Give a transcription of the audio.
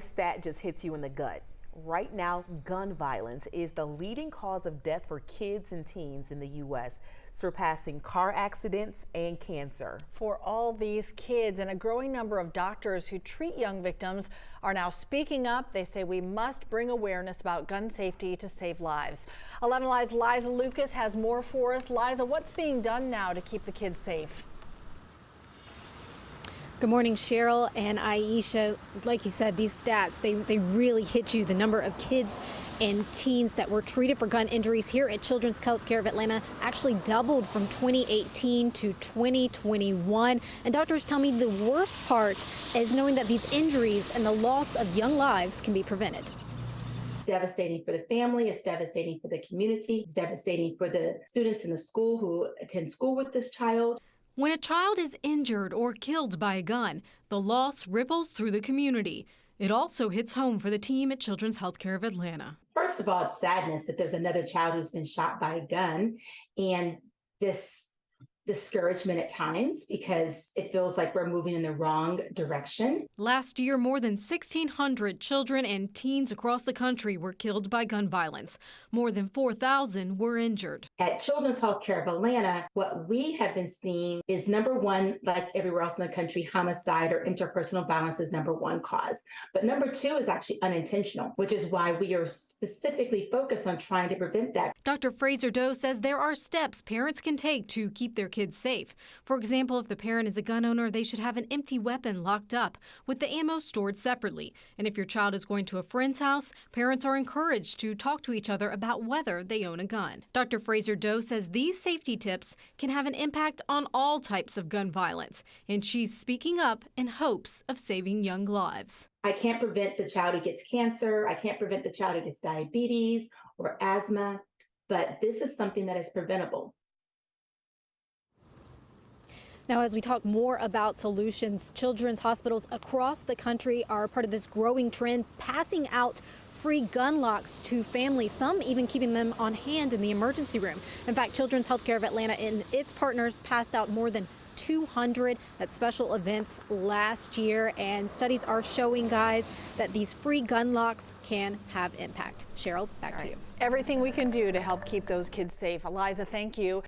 Stat just hits you in the gut. Right now, gun violence is the leading cause of death for kids and teens in the U.S., surpassing car accidents and cancer. For all these kids, and a growing number of doctors who treat young victims are now speaking up. They say we must bring awareness about gun safety to save lives. 11 Alive's Liza Lucas has more for us. Liza, what's being done now to keep the kids safe? Good morning, Cheryl and Aisha. Like you said, these stats, they really hit you. The number of kids and teens that were treated for gun injuries here at Children's Healthcare of Atlanta actually doubled from 2018 to 2021. And doctors tell me the worst part is knowing that these injuries and the loss of young lives can be prevented. It's devastating for the family, it's devastating for the community, it's devastating for the students in the school who attend school with this child. When a child is injured or killed by a gun, the loss ripples through the community. It also hits home for the team at Children's Healthcare of Atlanta. First of all, it's sadness that there's another child who's been shot by a gun, and this discouragement at times because it feels like we're moving in the wrong direction. Last year, more than 1,600 children and teens across the country were killed by gun violence. More than 4,000 were injured. At Children's Healthcare of Atlanta, what we have been seeing is number one, like everywhere else in the country, homicide or interpersonal violence is number one cause. But number two is actually unintentional, which is why we are specifically focused on trying to prevent that. Dr. Fraser Doe says there are steps parents can take to keep their kids safe. For example, if the parent is a gun owner, they should have an empty weapon locked up with the ammo stored separately. And if your child is going to a friend's house, parents are encouraged to talk to each other about whether they own a gun. Dr. Fraser Doe says these safety tips can have an impact on all types of gun violence, and she's speaking up in hopes of saving young lives. I can't prevent the child who gets cancer, I can't prevent the child who gets diabetes or asthma, but this is something that is preventable. Now, as we talk more about solutions, children's hospitals across the country are part of this growing trend, passing out free gun locks to families, some even keeping them on hand in the emergency room. In fact, Children's Healthcare of Atlanta and its partners passed out more than 200 at special events last year, and studies are showing, guys, that these free gun locks can have impact. Cheryl, back to you. Everything we can do to help keep those kids safe. Eliza, thank you.